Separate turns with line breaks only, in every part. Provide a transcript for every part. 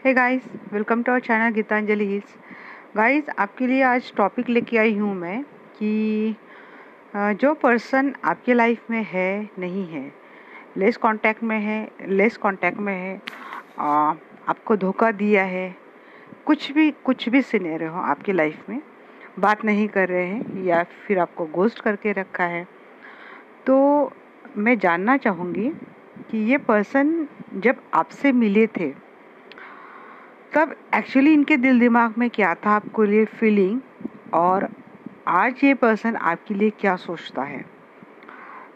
Hey guys, welcome to our channel Geetanjali hills. Guys, आपके लिए आज टॉपिक लेके आई हूँ मैं कि जो पर्सन आपके लाइफ में है नहीं है, लेस कांटेक्ट में है, आपको धोखा दिया है, कुछ भी सिनेरियो हो आपकी लाइफ में, बात नहीं कर रहे हैं या फिर आपको घोस्ट करके रखा है, तो मैं जानना चाहूँगी कि ये पर्सन जब आपसे मिले थे तब एक्चुअली इनके दिल दिमाग में क्या था आपको लिए फीलिंग, और आज ये पर्सन आपके लिए क्या सोचता है।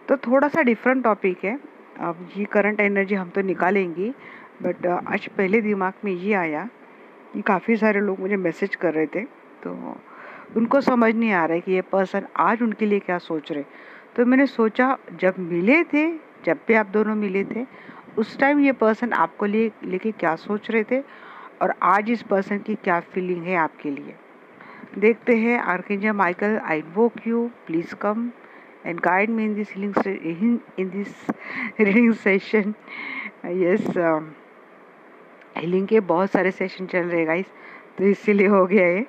तो थोड़ा सा डिफरेंट टॉपिक है। अब ये करंट एनर्जी हम तो निकालेंगे, बट आज पहले दिमाग में ये आया कि काफ़ी सारे लोग मुझे मैसेज कर रहे थे, तो उनको समझ नहीं आ रहा है कि ये पर्सन आज उनके लिए क्या सोच रहे। तो मैंने सोचा जब भी आप दोनों मिले थे उस टाइम ये पर्सन आपको लेके क्या सोच रहे थे, और आज इस पर्सन की क्या फीलिंग है आपके लिए। देखते हैं। Archangel Michael, I invoke you, please come and guide me in this reading session. Yes, healing के बहुत सारे सेशन चल रहे गाइस, तो इसीलिए हो गया है।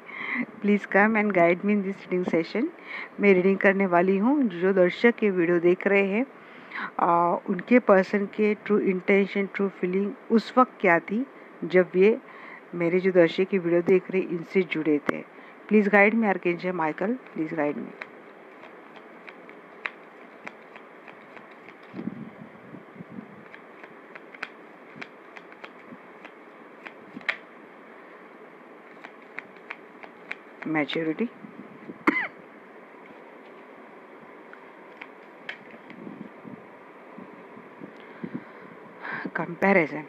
Please come and guide me in this reading session. मैं रीडिंग करने वाली हूँ। जो दर्शक ये वीडियो देख रहे हैं, उनके पर्सन के ट्रू इंटेंशन, ट्रू फीलिंग उस वक्त क्या थी जब ये मेरे जो दर्शक की वीडियो देख रहे इनसे जुड़े थे। Please guide me archangel Michael, please guide me. Maturity, comparison,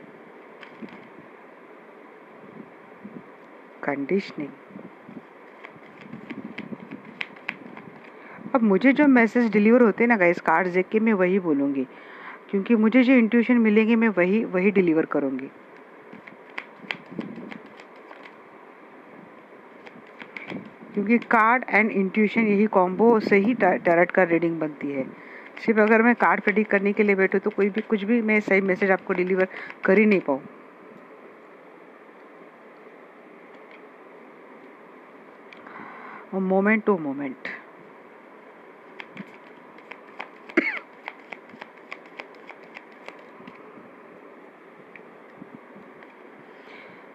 conditioning. अब मुझे जो मैसेज डिलीवर होते हैं ना गाइस, कार्ड्स देख के मैं वही बोलूँगी, क्योंकि मुझे जो इंट्यूशन मिलेंगे मैं वही डिलीवर करूँगी। क्योंकि कार्ड एंड इंट्यूशन, यही कॉम्बो से ही टैरोट का रीडिंग बनती है। सिर्फ अगर मैं कार्ड प्रेडिक्ट करने के लिए बैठूँ तो कुछ भी मैं सही मैसेज आपको डिलीवर कर ही नहीं पाऊँ। Moment to moment.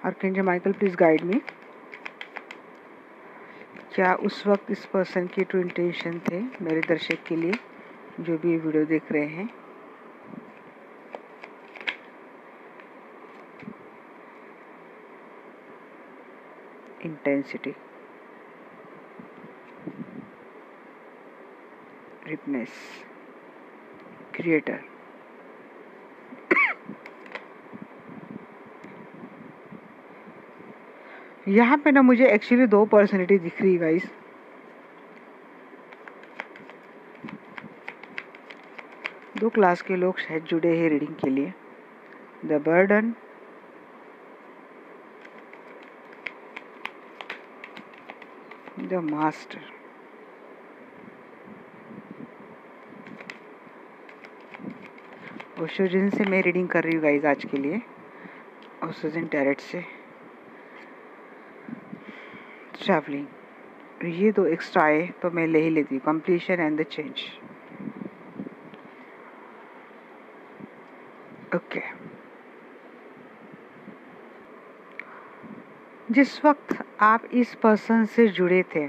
Archangel Michael, please guide me. क्या उस वक्त इस पर्सन की ट्रू इंटेंशन थे मेरे दर्शक के लिए जो भी वीडियो देख रहे हैं। Intensity, ripeness, creator. यहाँ पे ना मुझे एक्चुअली दो पर्सनैलिटी दिख रही है गाइस। दो क्लास के लोग शायद जुड़े हैं रीडिंग के लिए। The burden, the master. ओशोजन से मैं रीडिंग कर रही हूँ गाइस आज के लिए, ओशोजन टैरेट से। ट्रैवलिंग, ये दो एक्स्ट्रा है तो मैं ले ही लेती हूँ। Completion and the change. Okay, जिस वक्त आप इस पर्सन से जुड़े थे,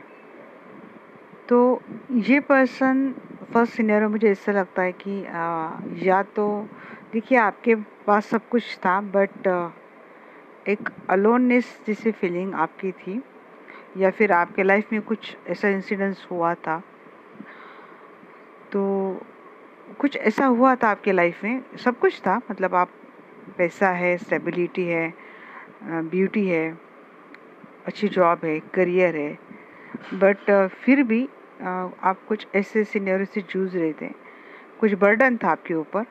तो ये पर्सन फर्स्ट सिनेरियो मुझे ऐसा लगता है कि या तो देखिए आपके पास सब कुछ था, बट एक अलोननेस जैसी फीलिंग आपकी थी, या फिर आपके लाइफ में कुछ ऐसा इंसिडेंस हुआ था, तो कुछ ऐसा हुआ था आपके लाइफ में। सब कुछ था, मतलब आप, पैसा है, स्टेबिलिटी है, ब्यूटी है, अच्छी जॉब है, करियर है, बट फिर भी आप कुछ ऐसे सिनेरियो से जूझ रहे थे, कुछ बर्डन था आपके ऊपर,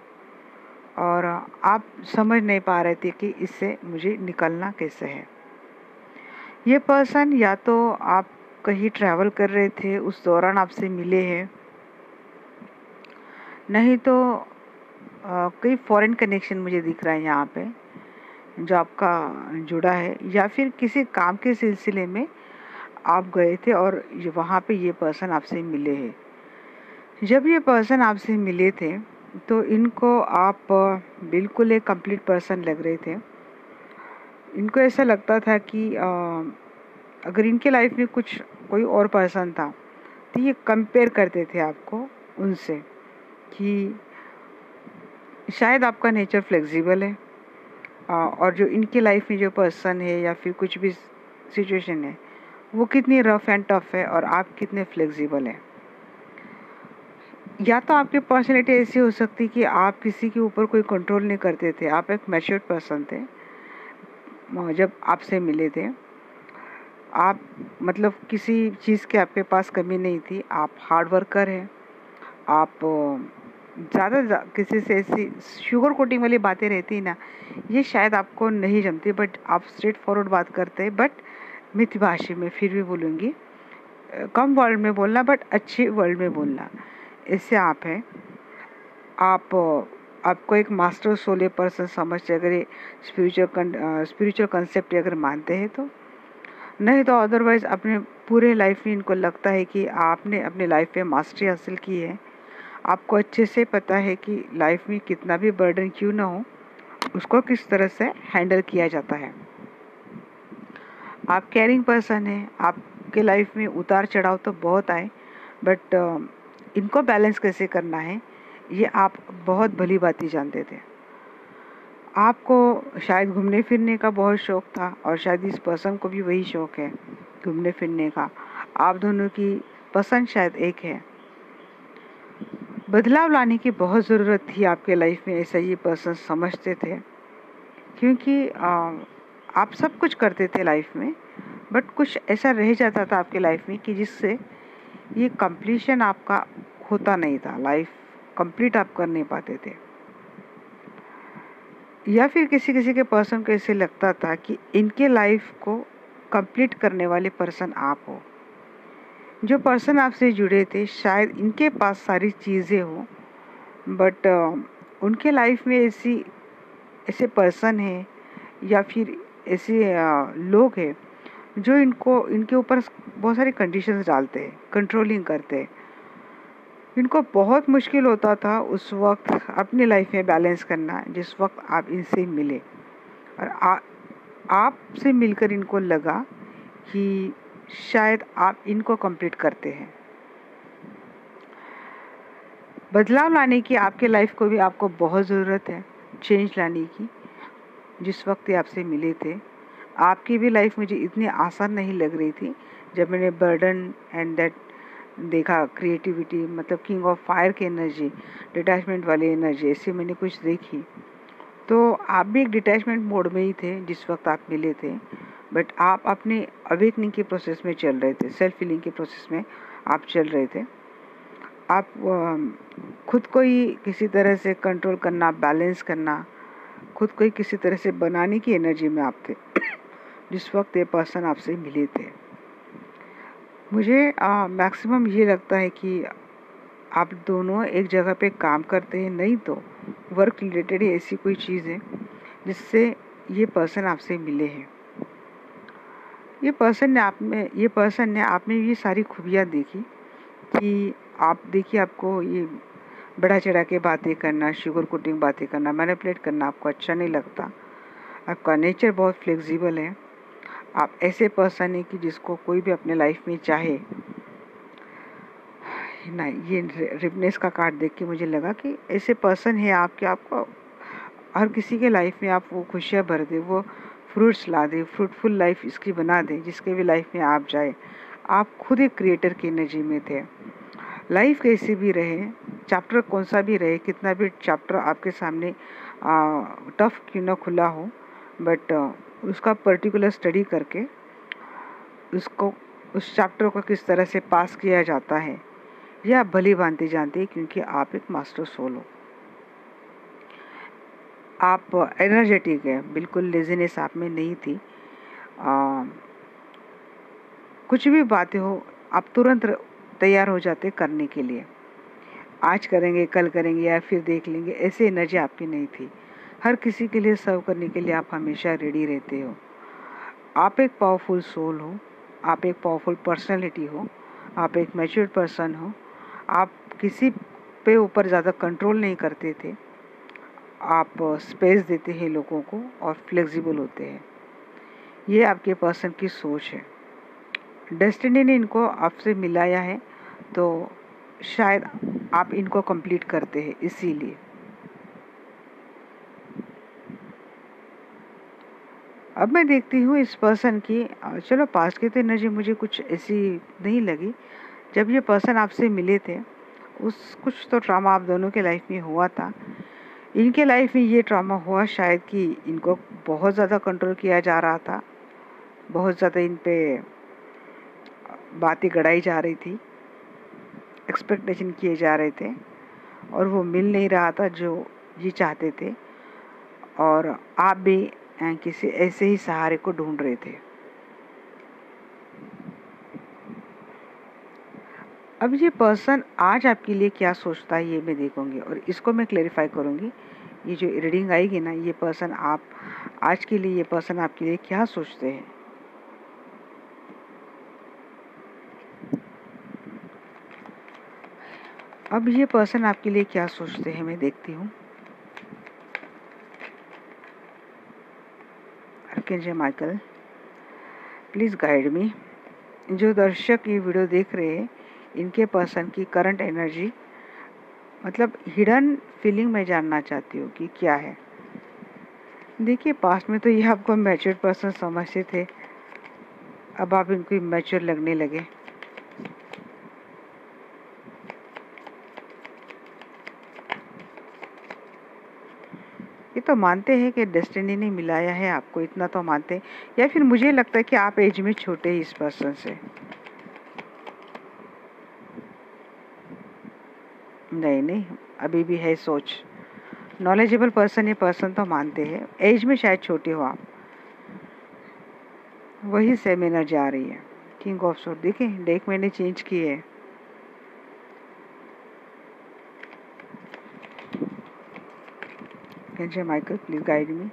और आप समझ नहीं पा रहे थे कि इससे मुझे निकलना कैसे है। ये पर्सन या तो आप कहीं ट्रैवल कर रहे थे, उस दौरान आपसे मिले हैं, नहीं तो कोई फॉरेन कनेक्शन मुझे दिख रहा है यहाँ पे, जो आपका जुड़ा है, या फिर किसी काम के सिलसिले में आप गए थे और वहाँ पे ये पर्सन आपसे मिले हैं। जब ये पर्सन आपसे मिले थे तो इनको आप बिल्कुल एक कंप्लीट पर्सन लग रहे थे। इनको ऐसा लगता था कि अगर इनके लाइफ में कुछ कोई और पर्सन था तो ये कंपेयर करते थे आपको उनसे, कि शायद आपका नेचर फ्लेक्सिबल है और जो इनके लाइफ में जो पर्सन है या फिर कुछ भी सिचुएशन है वो कितनी रफ एंड टफ है और आप कितने फ्लेक्सिबल हैं। या तो आपकी पर्सनैलिटी ऐसी हो सकती कि आप किसी के ऊपर कोई कंट्रोल नहीं करते थे, आप एक मैच्योर्ड पर्सन थे। जब आपसे मिले थे आप मतलब किसी चीज़ के आपके पास कमी नहीं थी, आप हार्ड वर्कर हैं, आप ज़्यादा किसी से ऐसी शुगर कोटिंग वाली बातें रहती ना, ये शायद आपको नहीं जमती, बट आप स्ट्रेट फॉरवर्ड बात करते हैं। बट मितभाषी में फिर भी बोलूँगी, कम वर्ड में बोलना बट अच्छे वर्ड में बोलना, इससे आप हैं। आप आपको एक मास्टर सोले पर्सन समझते अगर ये स्पिरिचुअल कंसेप्ट अगर मानते हैं तो, नहीं तो अदरवाइज़ अपने पूरे लाइफ में इनको लगता है कि आपने अपने लाइफ में मास्टरी हासिल की है। आपको अच्छे से पता है कि लाइफ में कितना भी बर्डन क्यों ना हो उसको किस तरह से हैंडल किया जाता है। आप केयरिंग पर्सन हैं, आपके लाइफ में उतार चढ़ाव तो बहुत आए, बट इनको बैलेंस कैसे करना है ये आप बहुत भली बात जानते थे। आपको शायद घूमने फिरने का बहुत शौक़ था और शायद इस पर्सन को भी वही शौक़ है घूमने फिरने का। आप दोनों की पसंद शायद एक है। बदलाव लाने की बहुत ज़रूरत थी आपके लाइफ में, ऐसा ये पर्सन समझते थे, क्योंकि आप सब कुछ करते थे लाइफ में, बट कुछ ऐसा रह जाता था आपके लाइफ में कि जिससे ये कंप्लीशन आपका होता नहीं था, लाइफ कंप्लीट आप कर नहीं पाते थे। या फिर किसी किसी के पर्सन को ऐसे लगता था कि इनके लाइफ को कंप्लीट करने वाले पर्सन आप हो। जो पर्सन आपसे जुड़े थे शायद इनके पास सारी चीज़ें हो, बट उनके लाइफ में ऐसे पर्सन हैं या फिर ऐसे लोग हैं जो इनके ऊपर बहुत सारी कंडीशंस डालते हैं, कंट्रोलिंग करते हैं। इनको बहुत मुश्किल होता था उस वक्त अपनी लाइफ में बैलेंस करना जिस वक्त आप इनसे मिले, और आपसे मिलकर इनको लगा कि शायद आप इनको कंप्लीट करते हैं। बदलाव लाने की आपके लाइफ को भी आपको बहुत ज़रूरत है, चेंज लाने की। जिस वक्त ये आपसे मिले थे आपकी भी लाइफ मुझे इतनी आसान नहीं लग रही थी। जब मैंने बर्डन एंड दैट देखा, क्रिएटिविटी मतलब किंग ऑफ फायर की एनर्जी, डिटैचमेंट वाली एनर्जी, ऐसी मैंने कुछ देखी, तो आप भी एक डिटैचमेंट मोड में ही थे जिस वक्त आप मिले थे, बट आप अपने अवेकनिंग के प्रोसेस में चल रहे थे, सेल्फ हीलिंग के प्रोसेस में आप चल रहे थे। आप खुद को ही किसी तरह से कंट्रोल करना, बैलेंस करना, खुद को ही किसी तरह से बनाने की एनर्जी में आप थे जिस वक्त ये पर्सन आपसे मिले थे। मुझे मैक्सिमम ये लगता है कि आप दोनों एक जगह पे काम करते हैं, नहीं तो वर्क रिलेटेड ही ऐसी कोई चीज़ है जिससे ये पर्सन आपसे मिले हैं। ये पर्सन ने आप में ये सारी खूबियाँ देखी कि आप देखिए, आपको ये बड़ा चढ़ा के बातें करना, शुगर कोटिंग बातें करना, मैनिपुलेट करना आपको अच्छा नहीं लगता। आपका नेचर बहुत फ्लेक्सिबल है। आप ऐसे पर्सन है कि जिसको कोई भी अपने लाइफ में चाहे ना। ये रिपनेस का कार्ड देख के मुझे लगा कि ऐसे पर्सन है आपके, आपको हर किसी के लाइफ में आप वो खुशियाँ भर दे, वो फ्रूट्स ला दे, फ्रूटफुल लाइफ इसकी बना दे, जिसके भी लाइफ में आप जाए। आप खुद एक क्रिएटर की एनर्जी में थे। लाइफ कैसी भी रहे, चैप्टर कौन सा भी रहे, कितना भी चैप्टर आपके सामने टफ क्यों ना खुला हो, बट उसका पर्टिकुलर स्टडी करके उस चैप्टर को किस तरह से पास किया जाता है यह आप भली भांति जानते हैं, क्योंकि आप एक मास्टर सोल हो। आप एनर्जेटिक है, बिल्कुल लेजीनेस आप में नहीं थी। कुछ भी बातें हो आप तुरंत तैयार हो जाते करने के लिए। आज करेंगे, कल करेंगे या फिर देख लेंगे, ऐसी एनर्जी आपकी नहीं थी। हर किसी के लिए सर्व करने के लिए आप हमेशा रेडी रहते हो। आप एक पावरफुल सोल हो, आप एक पावरफुल पर्सनैलिटी हो, आप एक मैच्योर्ड पर्सन हो। आप किसी पे ऊपर ज़्यादा कंट्रोल नहीं करते थे, आप स्पेस देते हैं लोगों को और फ्लेक्सिबल होते हैं। ये आपके पर्सन की सोच है। डेस्टिनी ने इनको आपसे मिलाया है, तो शायद आप इनको कंप्लीट करते हैं इसीलिए। अब मैं देखती हूँ इस पर्सन की, चलो पास्ट की तो एनर्जी मुझे कुछ ऐसी नहीं लगी। जब ये पर्सन आपसे मिले थे, उस कुछ तो ट्रॉमा आप दोनों के लाइफ में हुआ था। इनके लाइफ में ये ट्रॉमा हुआ शायद कि इनको बहुत ज़्यादा कंट्रोल किया जा रहा था, बहुत ज़्यादा इन पे बातें गड़ाई जा रही थी, एक्सपेक्टेशन किए जा रहे थे और वो मिल नहीं रहा था जो ये चाहते थे। और आप भी किसी ऐसे ही सहारे को ढूंढ रहे थे। अब ये पर्सन आज आपके लिए क्या सोचता है ये मैं देखूंगी और इसको मैं क्लेरिफाई करूंगी। ये जो रीडिंग आएगी ना, ये पर्सन आप आज के लिए, ये पर्सन आपके लिए क्या सोचते हैं। अब ये पर्सन आपके लिए क्या सोचते हैं मैं देखती हूँ। Archangel Michael, please guide me. जो दर्शक ये वीडियो देख रहे हैं, इनके पर्सन की करंट एनर्जी, मतलब हिडन फीलिंग मैं जानना चाहती हूँ कि क्या है। देखिए, पास्ट में तो ये आपको मैच्योर पर्सन समझते थे, अब आप इनको मैच्योर लगने लगे। ये तो मानते हैं कि डेस्टिनी ने मिलाया है आपको, इतना तो मानते हैं। या फिर मुझे लगता है कि आप एज में छोटे हैं इस पर्सन से। नहीं नहीं, अभी भी है सोच। नॉलेजेबल पर्सन, ये पर्सन तो मानते हैं, एज में शायद छोटे हो आप। वही सेम एनर्जी आ रही है। किंग ऑफ सोर्ड, देखें डेक मैंने चेंज की है। Michael, please guide me.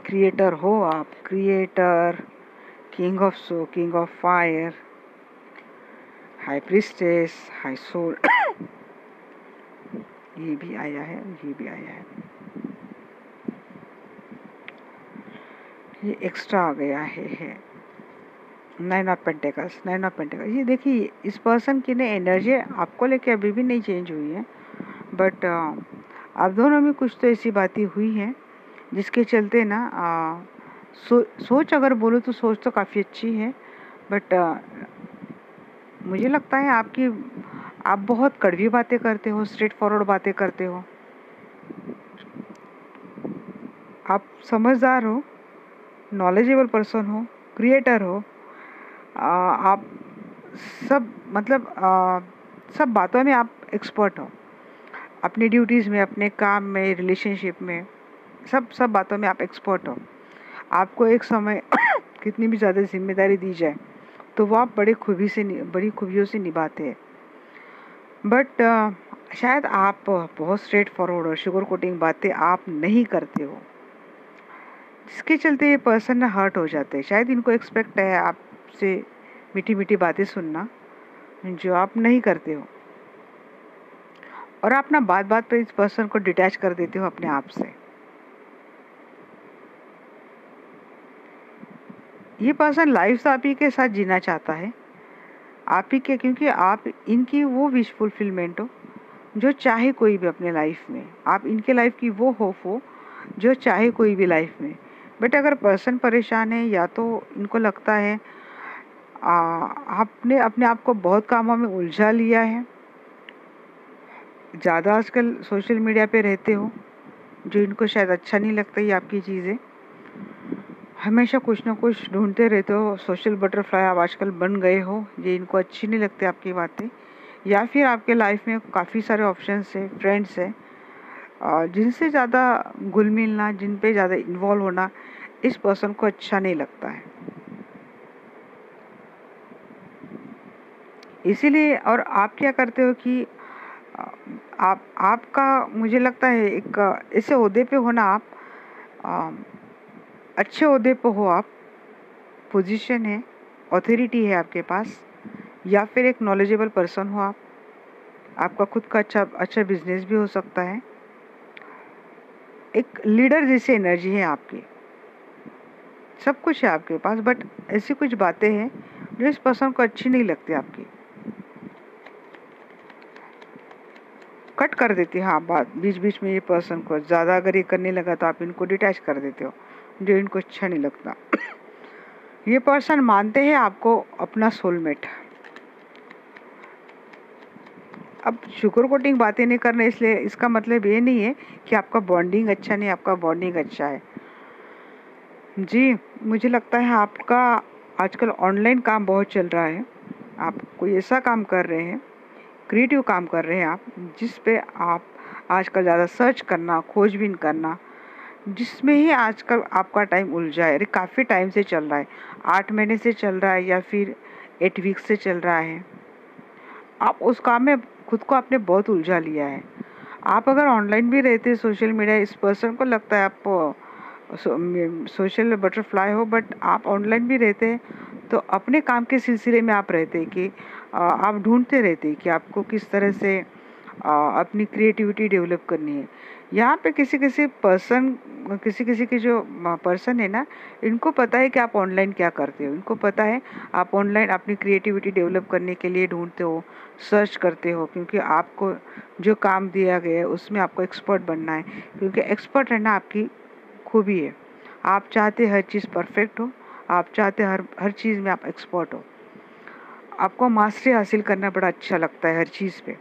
Creator हो आप, creator, king of so, king of fire, high priestess, high soul. ये भी आया है, ये भी आया है, ये एक्स्ट्रा आ गया है। Nine of pentacles, nine of pentacles. ये देखिए, इस पर्सन की ना एनर्जी आपको लेके अभी भी नहीं चेंज हुई है, बट आप दोनों में कुछ तो ऐसी बातें हुई हैं जिसके चलते ना सोच अगर बोलो तो सोच तो काफ़ी अच्छी है, बट मुझे लगता है आप बहुत कड़वी बातें करते हो, स्ट्रेट फॉरवर्ड बातें करते हो। आप समझदार हो, नॉलेजेबल पर्सन हो, क्रिएटर हो। आप सब मतलब सब बातों में आप एक्सपर्ट हो, अपनी ड्यूटीज़ में, अपने काम में, रिलेशनशिप में, सब बातों में आप एक्सपर्ट हो। आपको एक समय कितनी भी ज़्यादा जिम्मेदारी दी जाए तो वो आप बड़ी खूबियों से निभाते हैं। बट शायद आप बहुत स्ट्रेट फॉरवर्ड और शुगर कोटिंग बातें आप नहीं करते हो, जिसके चलते ये पर्सन ना हर्ट हो जाते हैं। शायद इनको एक्सपेक्ट है आपसे मीठी मीठी बातें सुनना, जो आप नहीं करते हो, और आप ना बात बात पर इस पर्सन को डिटैच कर देते हो अपने आप से। ये पर्सन लाइफ आप ही के साथ जीना चाहता है, आप ही के, क्योंकि आप इनकी वो विश फुलफिलमेंट हो जो चाहे कोई भी अपने लाइफ में। आप इनके लाइफ की वो होप हो जो चाहे कोई भी लाइफ में। बट अगर पर्सन परेशान है, या तो इनको लगता है आपने अपने आप को बहुत कामों में उलझा लिया है, ज़्यादा आजकल सोशल मीडिया पे रहते हो, जो इनको शायद अच्छा नहीं लगता ये आपकी चीज़ें। हमेशा कुछ ना कुछ ढूंढते रहते हो, सोशल बटरफ्लाई आप आजकल बन गए हो, ये इनको अच्छी नहीं लगती आपकी बातें। या फिर आपके लाइफ में काफ़ी सारे ऑप्शंस है, फ्रेंड्स है, जिनसे ज़्यादा घुल मिलना, जिन पे ज़्यादा इन्वॉल्व होना इस पर्सन को अच्छा नहीं लगता है। इसीलिए, और आप क्या करते हो कि आपका मुझे लगता है एक ऐसे ओहदे पे हो ना आप, अ, अच्छे ओहदे पे हो आप, पोजीशन है, ऑथोरिटी है आपके पास, या फिर एक नॉलेजेबल पर्सन हो आप, आपका खुद का अच्छा अच्छा बिजनेस भी हो सकता है, एक लीडर जैसी एनर्जी है आपकी, सब कुछ है आपके पास, बट ऐसी कुछ बातें हैं जो इस पर्सन को अच्छी नहीं लगती आपकी, कट कर देती है। हाँ, बात बीच बीच में ये पर्सन को ज़्यादा अगर ये करने लगा तो आप इनको डिटैच कर देते हो, जो इनको अच्छा नहीं लगता। ये पर्सन मानते हैं आपको अपना सोलमेट। अब शुगर कोटिंग बातें नहीं करना, इसलिए इसका मतलब ये नहीं है कि आपका बॉन्डिंग अच्छा नहीं, आपका बॉन्डिंग अच्छा है जी। मुझे लगता है आपका आजकल ऑनलाइन काम बहुत चल रहा है, आप कोई ऐसा काम कर रहे हैं, क्रिएटिव काम कर रहे हैं आप, जिस पे आप आजकल ज़्यादा सर्च करना, खोजबीन करना, जिसमें ही आजकल आपका टाइम उलझा है। अरे काफ़ी टाइम से चल रहा है, 8 महीने से चल रहा है या फिर 8 वीक से चल रहा है, आप उस काम में खुद को आपने बहुत उलझा लिया है। आप अगर ऑनलाइन भी रहते, सोशल मीडिया, इस पर्सन को लगता है आप सोशल बटरफ्लाई हो, बट आप ऑनलाइन भी रहते हैं तो अपने काम के सिलसिले में आप रहते कि आप ढूंढते रहते कि आपको किस तरह से अपनी क्रिएटिविटी डेवलप करनी है। यहाँ पे किसी किसी किसी के जो पर्सन है ना, इनको पता है कि आप ऑनलाइन क्या करते हो, इनको पता है आप ऑनलाइन अपनी क्रिएटिविटी डेवलप करने के लिए ढूंढते हो, सर्च करते हो, क्योंकि आपको जो काम दिया गया है उसमें आपको एक्सपर्ट बनना है, क्योंकि एक्सपर्ट रहना आपकी खूबी है। आप चाहते हर चीज़ परफेक्ट हो, आप चाहते हर चीज़ में आप एक्सपर्ट हो, आपको मास्टरी हासिल करना बड़ा अच्छा लगता है हर चीज़ पे,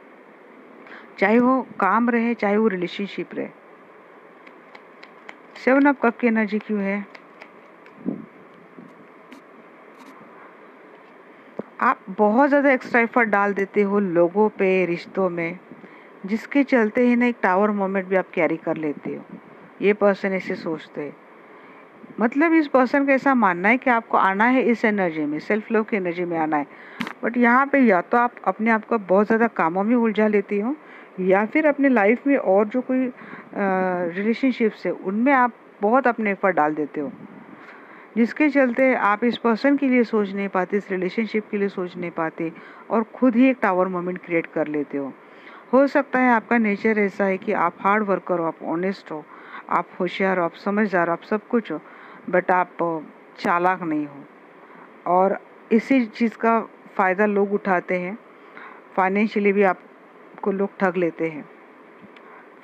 चाहे वो काम रहे चाहे वो रिलेशनशिप रहे। 7 ऑफ कप की एनर्जी क्यों है? आप बहुत ज़्यादा एक्स्ट्रा एफर्ट डाल देते हो लोगों पे, रिश्तों में, जिसके चलते ही ना एक टावर मोमेंट भी आप कैरी कर लेते हो। ये पर्सन ऐसे सोचते हैं, मतलब इस पर्सन का ऐसा मानना है कि आपको आना है इस एनर्जी में, सेल्फ लव की एनर्जी में आना है, बट यहाँ पे या तो आप अपने आप को बहुत ज़्यादा कामों में उलझा लेती हो, या फिर अपने लाइफ में और जो कोई रिलेशनशिप्स है उनमें आप बहुत अपने एफर्ट डाल देते हो, जिसके चलते आप इस पर्सन के लिए सोच नहीं पाते, इस रिलेशनशिप के लिए सोच नहीं पाते, और खुद ही एक टावर मोमेंट क्रिएट कर लेते हो सकता है आपका नेचर ऐसा है कि आप हार्ड वर्कर हो, आप ऑनेस्ट हो, आप होशियार हो, आप समझदार हो, आप सब कुछ हो, बट आप चालाक नहीं हो, और इसी चीज़ का फ़ायदा लोग उठाते हैं। फाइनेंशियली भी आपको लोग ठग लेते हैं,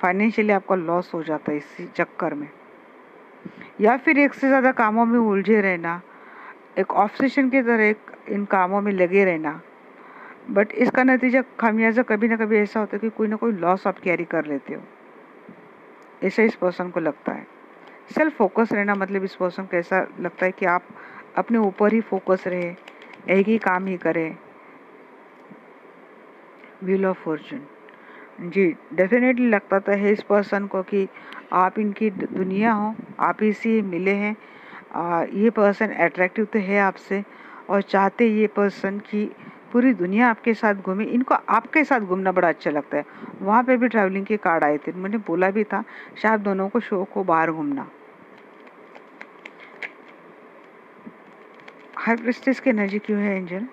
फाइनेंशियली आपका लॉस हो जाता है इसी चक्कर में, या फिर एक से ज़्यादा कामों में उलझे रहना, एक ऑब्सेशन की तरह एक इन कामों में लगे रहना, बट इसका नतीजा खामियाजा कभी ना कभी ऐसा होता है कि कोई ना कोई लॉस आप कैरी कर लेते हो, ऐसा इस पर्सन को लगता है। सेल्फ फोकस रहना मतलब इस पर्सन को ऐसा लगता है कि आप अपने ऊपर ही फोकस रहे, एक ही काम ही करें। Wheel of fortune ji, definitely लगता तो है इस पर्सन को कि आप इनकी दुनिया हो, आप ही से मिले हैं। ये पर्सन अट्रैक्टिव तो है आपसे, और चाहते ये पर्सन की पूरी दुनिया आपके साथ घूमे, इनको आपके साथ घूमना बड़ा अच्छा लगता है। वहाँ पे भी ट्रैवलिंग के कार्ड आए थे, मैंने बोला भी था शायद दोनों को शौक हो बाहर घूमना। हाई प्रिस्टेस की एनर्जी क्यों है एंजल?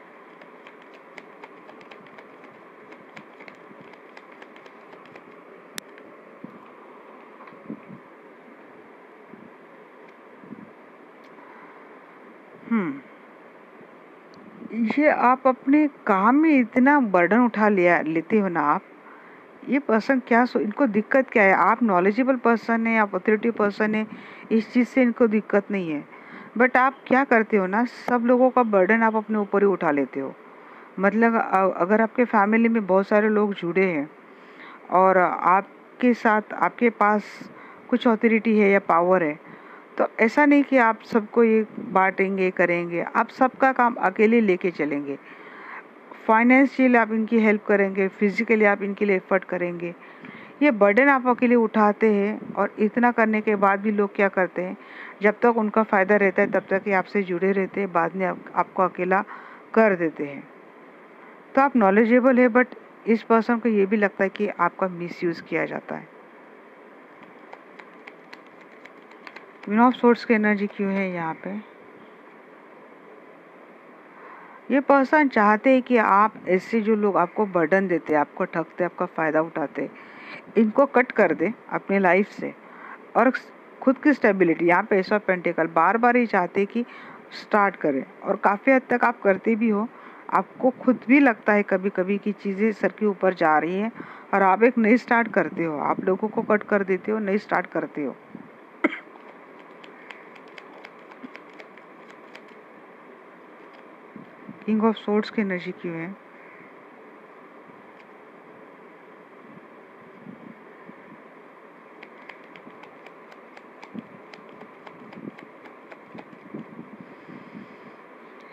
ये आप अपने काम में इतना बर्डन उठा लेते हो ना आप, ये पर्सन क्या इनको दिक्कत क्या है? आप नॉलेजेबल पर्सन है, आप ऑथोरिटी पर्सन है, इस चीज़ से इनको दिक्कत नहीं है, बट आप क्या करते हो ना, सब लोगों का बर्डन आप अपने ऊपर ही उठा लेते हो। मतलब अगर आपके फैमिली में बहुत सारे लोग जुड़े हैं और आपके साथ आपके पास कुछ ऑथोरिटी है या पावर है, तो ऐसा नहीं कि आप सबको ये बांटेंगे करेंगे, आप सबका काम अकेले लेके चलेंगे। फाइनेंशियली आप इनकी हेल्प करेंगे, फिजिकली आप इनके लिए एफर्ट करेंगे, ये बर्डन आप अकेले उठाते हैं। और इतना करने के बाद भी लोग क्या करते हैं, जब तक उनका फ़ायदा रहता है तब तक ही आपसे जुड़े रहते हैं, बाद में आपको अकेला कर देते हैं। तो आप नॉलेजेबल है, बट इस पर्सन को ये भी लगता है कि आपका मिसयूज किया जाता है। क्वीन ऑफ सोर्ड्स की एनर्जी क्यों है यहाँ पे? ये पर्सन चाहते हैं कि आप ऐसे जो लोग आपको बर्डन देते, आपको ठगते, आपका फ़ायदा उठाते, इनको कट कर दे अपने लाइफ से और खुद की स्टेबिलिटी, यहाँ पे एस ऑफ पेंटिकल बार बार ही चाहते कि स्टार्ट करें और काफ़ी हद तक आप करते भी हो। आपको खुद भी लगता है कभी कभी कि चीज़ें सर के ऊपर जा रही हैं और आप एक नई स्टार्ट करते हो, आप लोगों को कट कर देते हो, नई स्टार्ट करते हो। किंग ऑफ सोर्ड्स की एनर्जी क्यों है?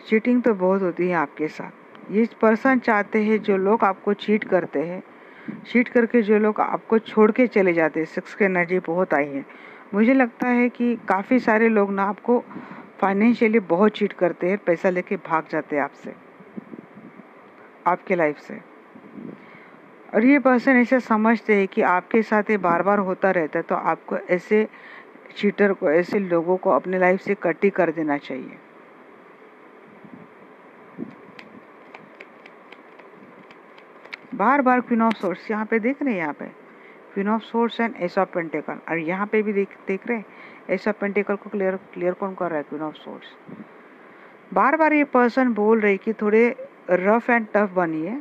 चीटिंग तो बहुत होती है आपके साथ। ये पर्सन चाहते हैं जो लोग आपको चीट करते हैं, चीट करके जो लोग आपको छोड़ के चले जाते हैं। सिक्स की एनर्जी बहुत आई है। मुझे लगता है कि काफ़ी सारे लोग ना आपको फाइनेंशियली बहुत चीट करते हैं, पैसा लेके भाग जाते हैं आपसे, आपके लाइफ से। और ये पर्सन ऐसे समझते हैं कि आपके साथ ये बार बार होता रहता है, तो आपको ऐसे चीटर को, ऐसे लोगों को अपने लाइफ से कट ही कर देना चाहिए। बार बार क्वीन ऑफ सोर्ड्स यहाँ पे देख रहे हैं, यहाँ पे queen of swords and ace of pentacle, और यहाँ पे भी देख रहे हैं एस ऑफ पेंटिकल को क्लियर कौन कर रहा है? Queen of swords. बार बार ये पर्सन बोल रहे कि थोड़े रफ एंड टफ बनिए।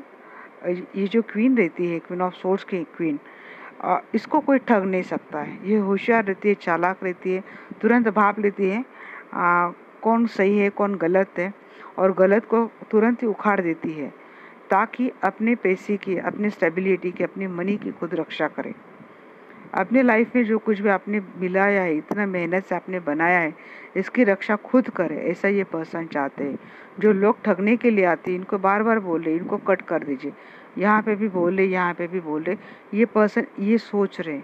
ये जो क्वीन रहती है, क्वीन ऑफ सोर्ड्स की क्वीन, इसको कोई ठग नहीं सकता है। ये होशियार रहती है, चालाक रहती है, तुरंत भाप लेती है कौन सही है कौन गलत है, और गलत को तुरंत ही उखाड़ देती है ताकि अपने पैसे की, अपनी स्टेबिलिटी की, अपनी मनी की खुद रक्षा करे। अपने लाइफ में जो कुछ भी आपने मिलाया है, इतना मेहनत से आपने बनाया है, इसकी रक्षा खुद करे, ऐसा ये पर्सन चाहते हैं। जो लोग ठगने के लिए आते हैं, इनको बार बार बोल रहे, इनको कट कर दीजिए। यहाँ पे भी बोल रहे, यहाँ पे भी बोल रहे, ये पर्सन ये सोच रहे।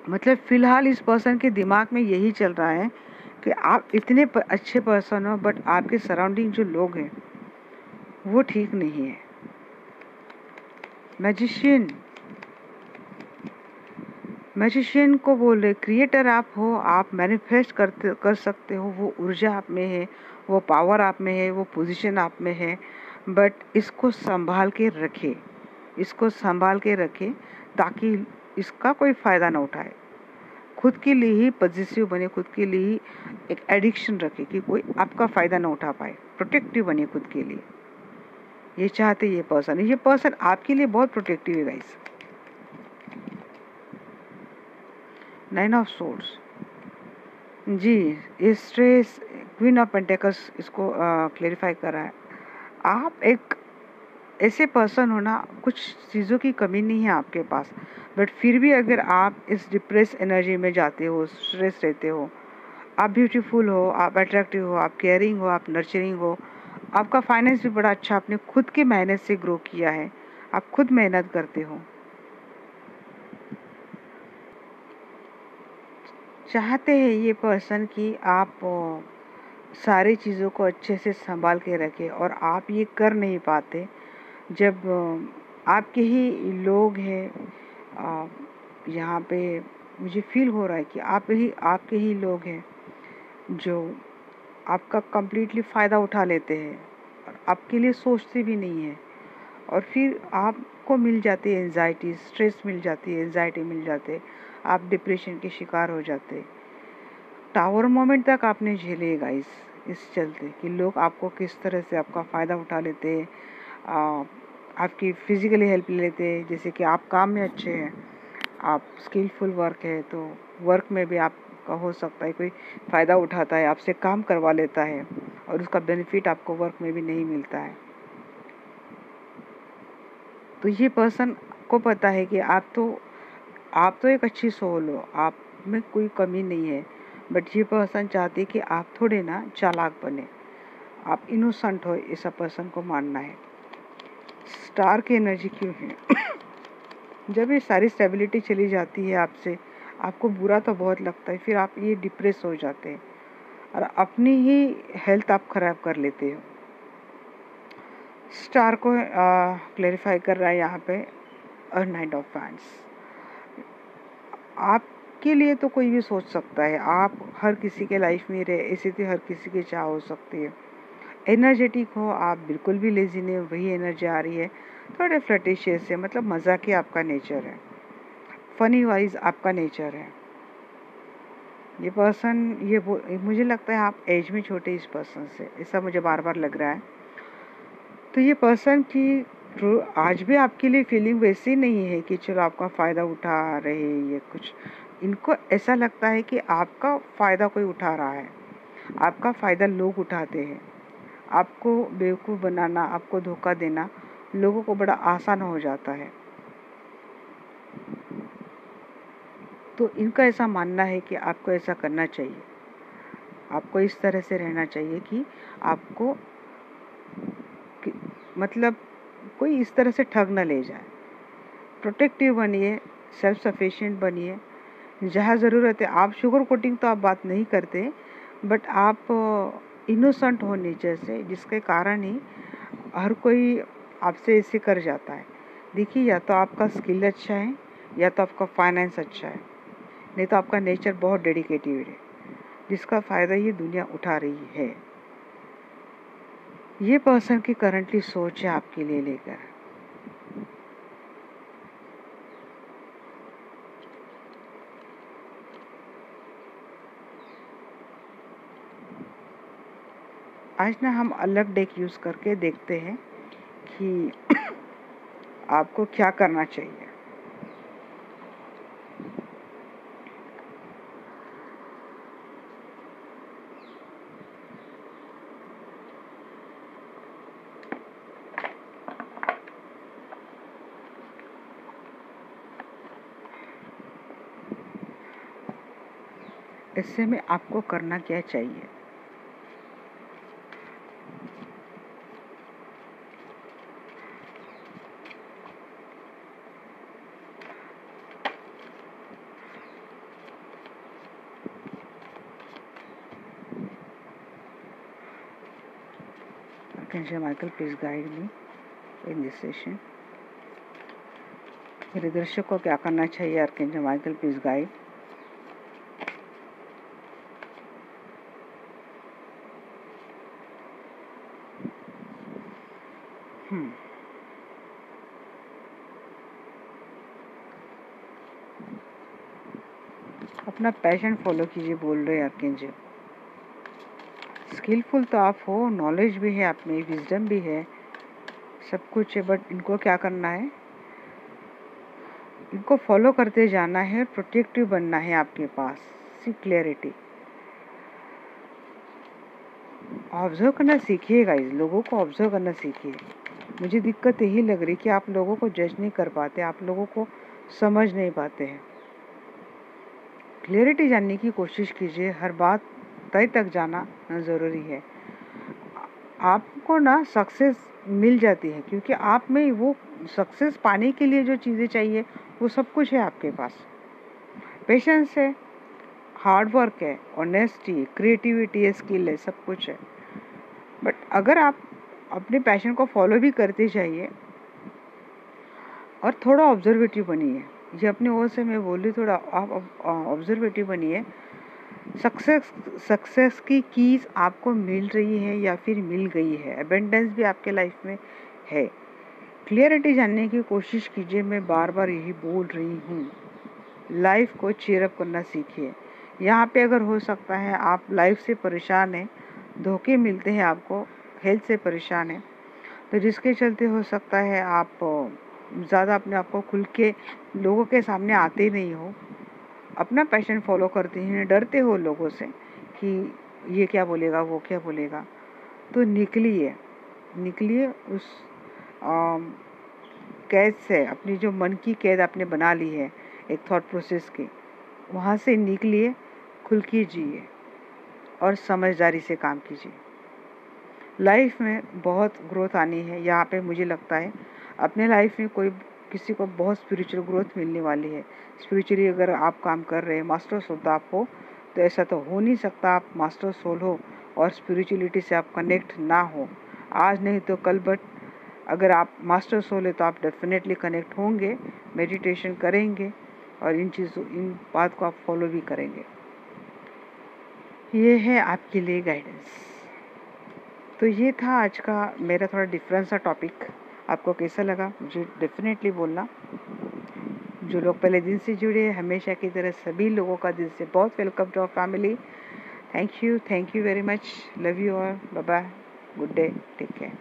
मतलब फिलहाल इस पर्सन के दिमाग में यही चल रहा है कि आप इतने अच्छे पर्सन हो, बट आपके सराउंडिंग जो लोग हैं वो ठीक नहीं है। मैजिशियन को बोल रहे, क्रिएटर आप हो, आप मैनिफेस्ट कर सकते हो, वो ऊर्जा आप में है, वो पावर आप में है, वो पोजीशन आप में है, बट इसको संभाल के रखे, इसको संभाल के रखे ताकि इसका कोई फ़ायदा ना उठाए। खुद के लिए ही पॉजिटिव बने, खुद के लिए ही एक एडिक्शन रखे कि कोई आपका फ़ायदा ना उठा पाए। प्रोटेक्टिव बने खुद के लिए, ये चाहते ये पर्सन आपके लिए बहुत प्रोटेक्टिव है गाइस। नाइन ऑफ सोर्ड्स जी, ये स्ट्रेस, क्वीन ऑफ पेंटिकल्स इसको क्लेरिफाई कर रहा है। आप एक ऐसे पर्सन हो ना, कुछ चीज़ों की कमी नहीं है आपके पास, बट फिर भी अगर आप इस डिप्रेस एनर्जी में जाते हो, स्ट्रेस रहते हो, आप ब्यूटीफुल हो, आप अट्रैक्टिव हो, आप केयरिंग हो, आप नर्चरिंग हो, आपका फाइनेंस भी बड़ा अच्छा, आपने खुद की मेहनत से ग्रो किया है, आप खुद मेहनत करते हो, चाहते हैं ये पर्सन कि आप सारी चीज़ों को अच्छे से संभाल के रखें, और आप ये कर नहीं पाते। जब आपके ही लोग हैं, यहाँ पे मुझे फील हो रहा है कि आपके ही लोग हैं जो आपका कंप्लीटली फ़ायदा उठा लेते हैं और आपके लिए सोचते भी नहीं है, और फिर आपको मिल जाती है एंजाइटी, स्ट्रेस मिल जाती है, एंजाइटी मिल जाते, आप डिप्रेशन के शिकार हो जाते। टावर मोमेंट तक आपने झेले गाइस, इस चलते कि लोग आपको किस तरह से आपका फ़ायदा उठा लेते हैं, आपकी फिज़िकली हेल्प ले लेते हैं। जैसे कि आप काम में अच्छे हैं, आप स्किलफुल वर्क है, तो वर्क में भी आपका हो सकता है कोई फ़ायदा उठाता है, आपसे काम करवा लेता है और उसका बेनिफिट आपको वर्क में भी नहीं मिलता है। तो ये पर्सन को पता है कि आप तो एक अच्छी सोल हो, आप में कोई कमी नहीं है, बट ये पर्सन चाहती है कि आप थोड़े ना चालाक बने, आप इनोसेंट हो, ऐसा पर्सन को मानना है। स्टार की एनर्जी क्यों है? जब ये सारी स्टेबिलिटी चली जाती है आपसे, आपको बुरा तो बहुत लगता है, फिर आप ये डिप्रेस हो जाते हैं और अपनी ही हेल्थ आप खराब कर लेते हो। स्टार को क्लेरिफाई कर रहा है यहाँ पे, और नाइट ऑफ फैंस। आपके लिए तो कोई भी सोच सकता है, आप हर किसी के लाइफ में रहे, इसी तरह हर किसी की चाह हो सकती है। एनर्जेटिक हो आप, बिल्कुल भी लेजी नहीं, वही एनर्जी आ रही है। थोड़े फ्लर्टिशियस है, मतलब मजाकी आपका नेचर है, फनी वाइज आपका नेचर है। ये पर्सन मुझे लगता है आप एज में छोटे इस पर्सन से, ऐसा मुझे बार बार लग रहा है। तो ये पर्सन की आज भी आपके लिए फीलिंग वैसी नहीं है कि चलो आपका फ़ायदा उठा रहे ये कुछ। इनको ऐसा लगता है कि आपका फ़ायदा कोई उठा रहा है, आपका फ़ायदा लोग उठाते हैं। आपको बेवकूफ़ बनाना, आपको धोखा देना लोगों को बड़ा आसान हो जाता है। तो इनका ऐसा मानना है कि आपको ऐसा करना चाहिए, आपको इस तरह से रहना चाहिए कि आपको मतलब कोई इस तरह से ठग न ले जाए। प्रोटेक्टिव बनिए, सेल्फ सफिशिएंट बनिए, जहाँ ज़रूरत है। आप शुगर कोटिंग तो आप बात नहीं करते, बट आप इनोसेंट हो नेचर से, जिसके कारण ही हर कोई आपसे ऐसे कर जाता है। देखिए, या तो आपका स्किल अच्छा है या तो आपका फाइनेंस अच्छा है, नहीं तो आपका नेचर बहुत डेडिकेटेड है, जिसका फ़ायदा ये दुनिया उठा रही है। ये पर्सन की करंटली सोच है आपके लिए लेकर। आज ना हम अलग डेक यूज़ करके देखते हैं कि आपको क्या करना चाहिए। इससे में आपको करना क्या चाहिए। Archangel Michael, please guide me in this session. मेरे दर्शक को क्या करना चाहिए, आर्कएंजल माइकल प्लीज गाइड। अपना पैशन फॉलो कीजिए, बोल रहे हैं आर्कएंजल। स्किलफुल तो आप हो, नॉलेज भी है आप में, विजडम भी है, सब कुछ है, बट इनको क्या करना है, इनको फॉलो करते जाना है, प्रोटेक्टिव बनना है आपके पास। सी क्लैरिटी, ऑब्जर्व करना सीखिए गाइस, लोगों को ऑब्जर्व करना सीखिए। मुझे दिक्कत यही लग रही कि आप लोगों को जज नहीं कर पाते, आप लोगों को समझ नहीं पाते हैं। क्लैरिटी जानने की कोशिश कीजिए, हर बात तय तक जाना ज़रूरी है। आपको ना सक्सेस मिल जाती है, क्योंकि आप में वो सक्सेस पाने के लिए जो चीज़ें चाहिए वो सब कुछ है आपके पास। पेशेंस है, हार्ड वर्क है, ऑनेस्टी, क्रिएटिविटी है, स्किल है, सब कुछ है। बट अगर आप अपने पैशन को फॉलो भी करते जाइए और थोड़ा ऑब्जर्वेटिव बनिए, ये अपने ओर से मैं बोल रही, थोड़ा आप ऑब्जर्वेटिव बनिए। सक्सेस की कीज आपको मिल रही है या फिर मिल गई है, अबेंडेंस भी आपके लाइफ में है। क्लियरिटी जानने की कोशिश कीजिए, मैं बार बार यही बोल रही हूँ। लाइफ को चीयरअप करना सीखिए। यहाँ पे अगर हो सकता है आप लाइफ से परेशान हैं, धोखे मिलते हैं आपको, हेल्थ से परेशान हैं, तो जिसके चलते हो सकता है आप ज़्यादा अपने आप को खुल के लोगों के सामने आते नहीं हो, अपना पैशन फॉलो करते हैं, डरते हो लोगों से कि ये क्या बोलेगा, वो क्या बोलेगा, तो निकलिए उस कैद से। अपनी जो मन की कैद आपने बना ली है एक थॉट प्रोसेस की, वहाँ से निकलिए, खुल के जिए और समझदारी से काम कीजिए। लाइफ में बहुत ग्रोथ आनी है। यहाँ पे मुझे लगता है अपने लाइफ में किसी को बहुत स्पिरिचुअल ग्रोथ मिलने वाली है। स्पिरिचुअली अगर आप काम कर रहे हैं, मास्टर सोल तो आप हो, तो ऐसा तो हो नहीं सकता आप मास्टर सोल हो और स्पिरिचुअलिटी से आप कनेक्ट ना हो। आज नहीं तो कल, बट अगर आप मास्टर सोल है तो आप डेफिनेटली कनेक्ट होंगे, मेडिटेशन करेंगे और इन बात को आप फॉलो भी करेंगे। ये है आपके लिए गाइडेंस। तो ये था आज का मेरा थोड़ा डिफरेंट सा टॉपिक। आपको कैसा लगा मुझे डेफिनेटली बोलना। जो लोग पहले दिन से जुड़े हमेशा की तरह सभी लोगों का दिल से बहुत welcome to our family. Thank you very much, love you all, bye bye, good day, take care.